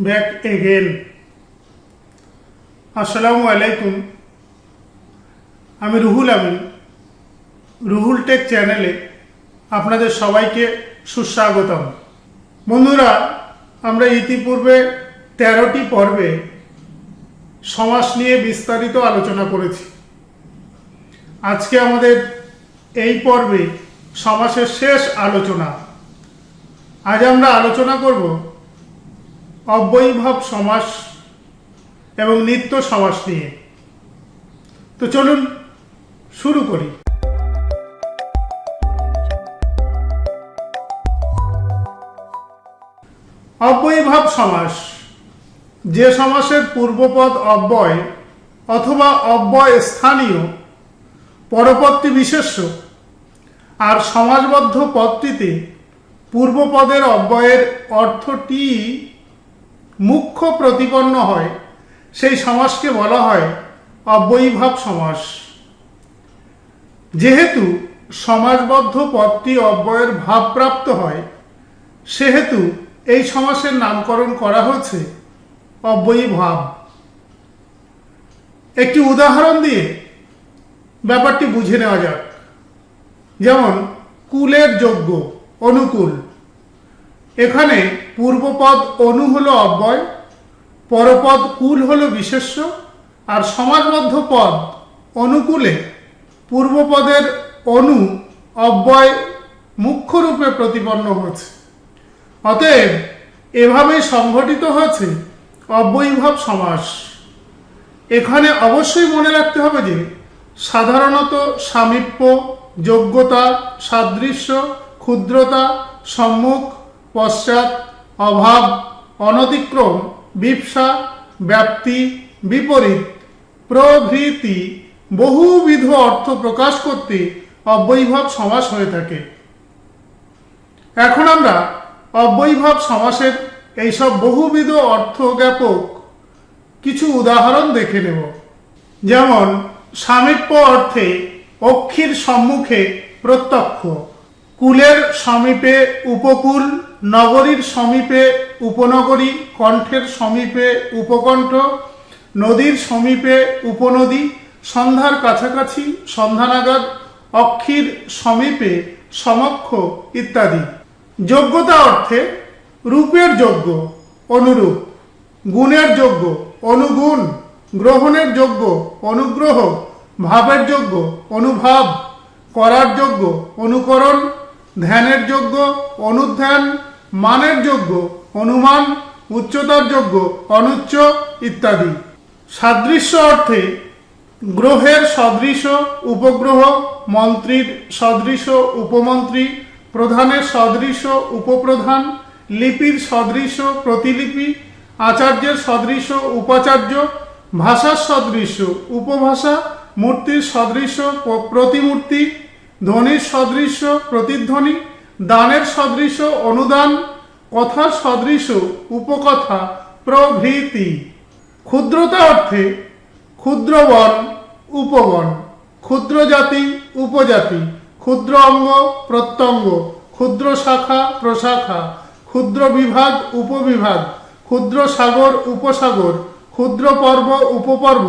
Back again. আসসালামু আলাইকুম। আমি রুহুল আমিন, রুহুল টেক চ্যানেলে আপনাদের সবাইকে সুস্বাগতম। বন্ধুরা, আমরা ইতিপূর্বে 13টি পর্বে সমাস নিয়ে বিস্তারিত আলোচনা করেছি। আজকে আমাদের এই পর্বে সমাসের শেষ আলোচনা। আজ আমরা আলোচনা করব অব্যয়ীভাব সমাস এবং নিত্য সমাস নিয়ে। তো চলুন শুরু করি। অব্যয়ীভাব সমাস যে সমাসের পূর্বপদ অব্যয় অথবা অব্যয় স্থানীয়, পরপদটি বিশেষ্য আর সমাসবদ্ধ পদটিতে পূর্বপদের অব্যয়ের অর্থটি মুখ্য প্রতিপন্ন হয়, সেই সমাসকে বলা হয় অব্যয়ীভাব সমাস। যেহেতু সমাসবদ্ধ পদটি অব্যয়ের ভাবপ্রাপ্ত হয়, সেহেতু এই সমাসের নামকরণ করা হয়েছে অব্যয়ীভাব। একটি উদাহরণ দিয়ে ব্যাপারটি বুঝে নেওয়া যাক। যেমন কুলের যোগ্য, অনুকূল। এখানে পূর্বপদ অনু হলো অব্যয়, পরপদ কুল হলো বিশেষ্য, আর সমাসবদ্ধ পদ অনুকূলে পূর্বপদের অনু অব্যয় মুখ্য রূপে প্রতিপন্ন হয়েছে। অতএব এভাবেই সংঘটিত হয়েছে অব্যয়ীভাব সমাস। এখানে অবশ্যই মনে রাখতে হবে যে সাধারণত সামীপ্য, যোগ্যতা, সাদৃশ্য, ক্ষুদ্রতা, সম্মুখ, পশ্চাৎ, অভাব, অনতিক্রম, বিপ্সা, ব্যাপ্তি, বিপরীত প্রভৃতি বহুবিধ অর্থ প্রকাশ করতে অব্যয়ীভাব সমাস হয়ে থাকে। এখন আমরা অব্যয়ীভাব সমাসের এইসব বহুবিধ অর্থ জ্ঞাপক কিছু উদাহরণ দেখে নেব। যেমন সামীপ্য অর্থে অক্ষির সম্মুখে প্রত্যক্ষ, কুলের সমীপে উপকূল, নগরীর সমীপে উপনগরী, কণ্ঠের সমীপে উপকণ্ঠ, নদীর সমীপে উপনদী, সন্ধ্যার কাছাকাছি, সন্ধ্যানাগাদ, অক্ষির সমীপে সমক্ষ ইত্যাদি। যোগ্যতা অর্থে রূপের যোগ্য, অনুরূপ, গুণের যোগ্য, অনুগুণ, গ্রহণের যোগ্য, অনুগ্রহ, ভাবের যোগ্য, অনুভাব, করার যোগ্য, অনুকরণ, ধ্যানের যোগ্য, অনুধ্যান, মানের যোগ্য, অনুমান, উচ্চতার যোগ্য, অনুচ্চ ইত্যাদি। সাদৃশ্য অর্থে গ্রহের সদৃশ উপগ্রহ, মন্ত্রীর সদৃশ উপমন্ত্রী, প্রধানের সদৃশ উপপ্রধান, লিপির সদৃশ প্রতিলিপি, আচার্যের সদৃশ উপাচার্য, ভাষার সদৃশ উপভাষা, মূর্তির সদৃশ প্রতিমূর্তি, ধ্বনির সদৃশ প্রতিধ্বনি, দানের সদৃশ অনুদান, কথার সদৃশ উপকথা প্রভৃতি। ক্ষুদ্রতা অর্থে ক্ষুদ্রবন, উপবন, ক্ষুদ্র জাতি, উপজাতি, ক্ষুদ্র অঙ্গ, প্রত্যঙ্গ, ক্ষুদ্র শাখা, প্রশাখা, ক্ষুদ্র বিভাগ, উপবিভাগ, ক্ষুদ্র সাগর, উপসাগর, ক্ষুদ্র পর্ব, উপপর্ব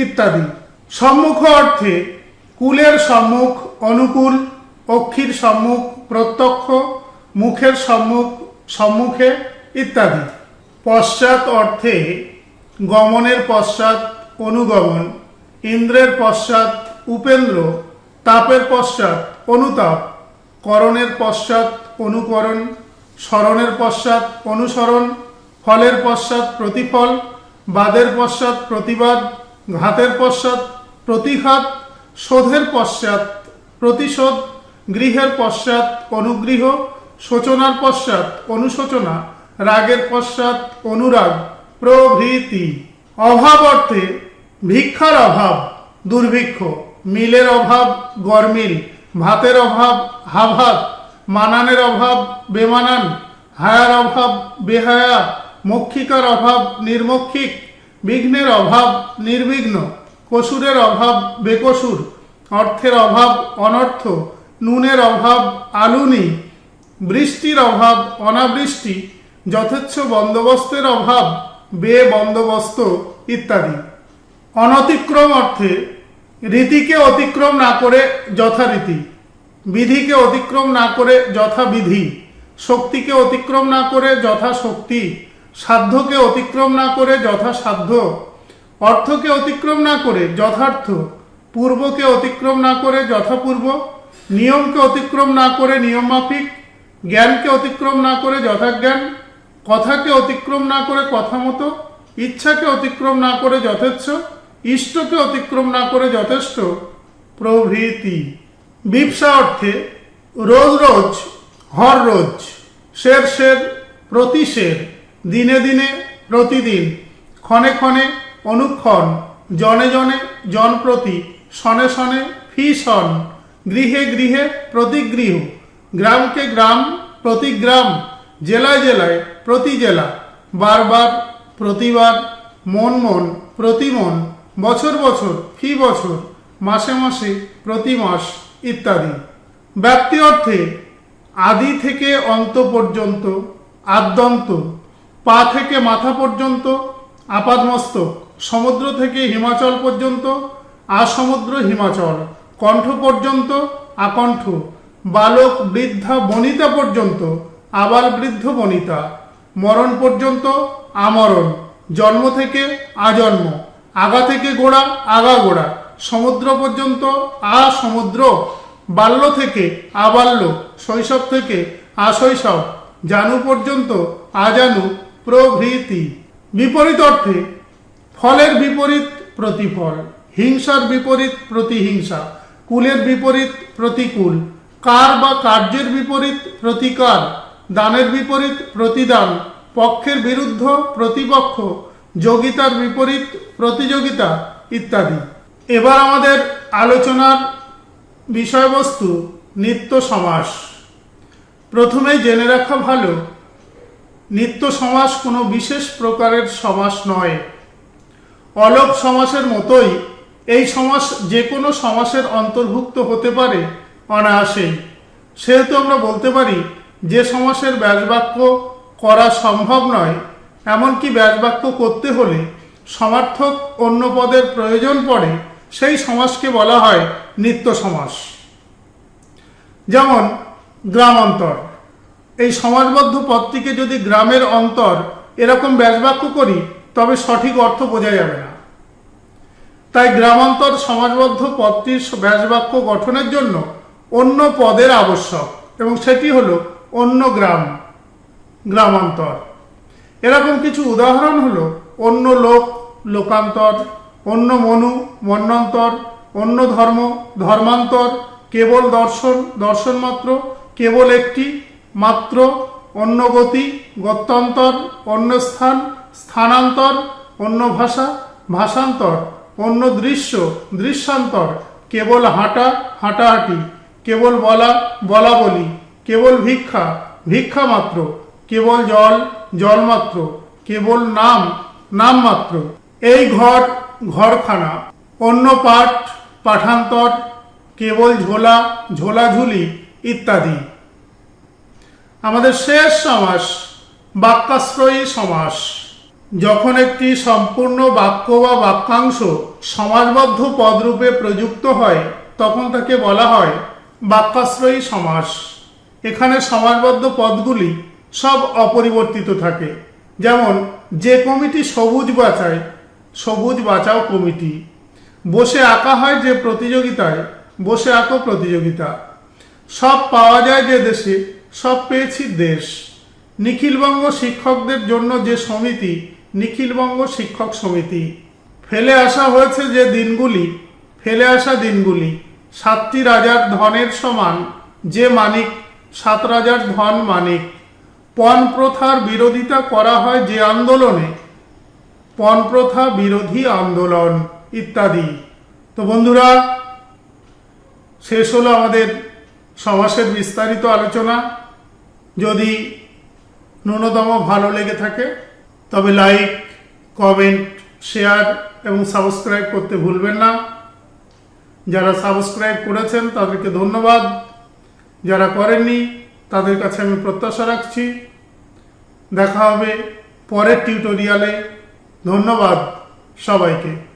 ইত্যাদি। সম্মুখ অর্থে কুলের সম্মুখ, অনুকূল, অক্ষির সম্মুখ, প্রত্যক্ষ, মুখের সম্মুখ, সম্মুখে ইত্যাদি। পশ্চাৎ অর্থে গমনের পশ্চাৎ, অনুগমন, ইন্দ্রের পশ্চাৎ, উপেন্দ্র, তাপের পশ্চাৎ, অনুতাপ, করণের পশ্চাৎ, অনুকরণ, স্মরণের পশ্চাৎ, অনুসরণ, ফলের পশ্চাৎ, প্রতিফল, বাদের পশ্চাৎ, প্রতিবাদ, ঘাতের পশ্চাৎ, প্রতিঘাত, শোধের পশ্চাৎ, প্রতিশোধ, গৃহের পশ্চাৎ, অনুগৃহ, শোচনার পশ্চাৎ, অনুশোচনা, রাগের পশ্চাৎ, অনুরাগ প্রভৃতি। অভাব অর্থে ভিক্ষার অভাব, দুর্ভিক্ষ, মিলের অভাব, গরমিল, ভাতের অভাব, হাভাত, মানানের অভাব, বেমানান, হায়ার অভাব, বেহায়া, মক্ষিকার অভাব, নির্মক্ষিক, বিঘ্নের অভাব, নির্বিঘ্ন, কসুরের অভাব, বেকসুর, অর্থের অভাব, অনর্থ, নুনের অভাব, আলুনি, বৃষ্টির অভাব, অনাবৃষ্টি, যথেচ্ছ বন্দোবস্তের অভাব, বেবন্দোবস্ত ইত্যাদি। অনতিক্রম অর্থে রীতিকে অতিক্রম না করে যথারীতি, বিধিকে অতিক্রম না করে যথাবিধি, শক্তিকে অতিক্রম না করে যথাশক্তি, সাধ্যকে অতিক্রম না করে যথাসাধ্য, অর্থকে অতিক্রম না করে যথার্থ, পূর্বকে অতিক্রম না করে যথাপূর্ব, নিয়মকে অতিক্রম না করে নিয়মমাফিক, জ্ঞানকে অতিক্রম না করে যথাজ্ঞান, কথাকে অতিক্রম না করে কথা মতো, ইচ্ছাকে অতিক্রম না করে যথেচ্ছ, ইষ্টকে অতিক্রম না করে যথেষ্ট প্রভৃতি। বিপসা অর্থে রোজ রোজ, হর রোজ, শের শের, প্রতি শের, দিনে দিনে, প্রতিদিন, ক্ষণে ক্ষণে, অনুক্ষণ, জনে জনে, জনপ্রতি, শনে শনে, ফি শন, গৃহে গৃহে, প্রতিগৃহ, গ্রামকে গ্রাম, প্রতি গ্রাম, জেলায় জেলায়, প্রতি জেলা, বারবার, প্রতিবার, মন মন, প্রতি মন, বছর বছর, ফি বছর, মাসে মাসে, প্রতি মাস ইত্যাদি। ব্যাপ্তি অর্থে আদি থেকে অন্ত পর্যন্ত, আদ্যন্ত, পা থেকে মাথা পর্যন্ত, আপাদমস্তক, সমুদ্র থেকে হিমাচল পর্যন্ত, আসমুদ্র হিমাচল, কণ্ঠ পর্যন্ত, আকণ্ঠ, বালক বৃদ্ধা বনিতা পর্যন্ত, আবাল বৃদ্ধ বনিতা, মরণ পর্যন্ত, আমরণ, জন্ম থেকে আজন্ম, আগা থেকে গোড়া, আগা গোড়া, সমুদ্র পর্যন্ত, আসমুদ্র, বাল্য থেকে আবাল্য, শৈশব থেকে আশৈশব, জানু পর্যন্ত, আজানু প্রভৃতি। বিপরীত অর্থে ফলের বিপরীত প্রতিফল, হিংসার বিপরীত প্রতিহিংসা, কুলের বিপরীত প্রতিকূল, কার বা কার্যের বিপরীত প্রতিকার, দানের বিপরীত প্রতিদান, পক্ষের বিরুদ্ধ প্রতিপক্ষ, যোগিতার বিপরীত প্রতিযোগিতা ইত্যাদি। এবার আমাদের আলোচনার বিষয়বস্তু নিত্য সমাস। প্রথমেই জেনে রাখা ভালো, নিত্য সমাস কোনো বিশেষ প্রকারের সমাস নয়। অলোপ সমাসের মতোই এই সমাস যে কোনো সমাসের অন্তর্ভুক্ত হতে পারে অনায়াসেই। সেহেতু আমরা বলতে পারি যে সমাসের ব্যাসবাক্য করা সম্ভব নয়, এমনকি ব্যাসবাক্য করতে হলে সমার্থক অন্য পদের প্রয়োজন পড়ে, সেই সমাসকে বলা হয় নিত্য সমাস। যেমন গ্রামান্তর, এই সমাসবদ্ধ পদটিকে যদি গ্রামের অন্তর এরকম ব্যাসবাক্য করি তবে সঠিক অর্থ বোঝা যাবে না। তাই গ্রামান্তর সমাসবদ্ধ পদটির ব্যাসবাক্য গঠনের জন্য অন্য পদের আবশ্যক, এবং সেটি হলো অন্য গ্রাম, গ্রামান্তর। এরকম কিছু উদাহরণ হলো অন্য লোক, লোকান্তর, অন্য মনু, মন্বন্তর, অন্য ধর্ম, ধর্মান্তর, কেবল দর্শন, দর্শন মাত্র, কেবল একটি, মাত্র, অন্য গতি, গত্যান্তর, অন্য স্থান, স্থানান্তর, অন্য ভাষা, ভাষান্তর, অন্য দৃশ্য, দৃশ্যান্তর, কেবল হাঁটা, হাঁটাহাঁটি, কেবল বলা, বলা বলি, কেবল ভিক্ষা, ভিক্ষা মাত্র, কেবল জল, জল মাত্র, কেবল নাম, নাম মাত্র, এই ঘর, ঘরখানা, অন্য পাঠ, পাঠান্তর, কেবল ঝোলা, ঝোলাঝুলি ইত্যাদি। আমাদের শেষ সমাস বাক্যাশ্রয়ী সমাস। যখন একটি সম্পূর্ণ বাক্য বা বাক্যাংশ সমাসবদ্ধ পদরূপে প্রযুক্ত হয় তখন তাকে বলা হয় বাক্যাশ্রয়ী সমাস। এখানে সমাসবদ্ধ পদগুলি সব অপরিবর্তিত থাকে। যেমন যে কমিটি সবুজ বাঁচায়, সবুজ বাঁচাও কমিটি। বসে আঁকা হয় যে প্রতিযোগিতায়, বসে আঁকো প্রতিযোগিতা। সব পাওয়া যায় যে দেশে, সব পেয়েছি দেশ। নিখিলবঙ্গ শিক্ষকদের জন্য যে সমিতি, নিখিলবঙ্গ শিক্ষক সমিতি। ফেলে আসা হয়েছে যে দিনগুলি, ফেলে আসা দিনগুলি। 7টি রাজার ধনের সমান যে মানিক, 7 রাজার ধন মানিক। পণ প্রথার বিরোধিতা করা হয় যে আন্দোলনে, পণ প্রথা বিরোধী আন্দোলন ইত্যাদি। তো বন্ধুরা, শেষ হলো আমাদের সমাসের বিস্তারিত আলোচনা। যদি ন্যূনতম ভালো লেগে থাকে তবে লাইক, কমেন্ট, শেয়ার এবং সাবস্ক্রাইব করতে ভুলবেন না। যারা সাবস্ক্রাইব করেছেন তাদেরকে ধন্যবাদ, যারা করেননি তাদের কাছে আমি প্রত্যাশা রাখছি দেখা হবে পরের টিউটোরিয়ালে। ধন্যবাদ সবাইকে।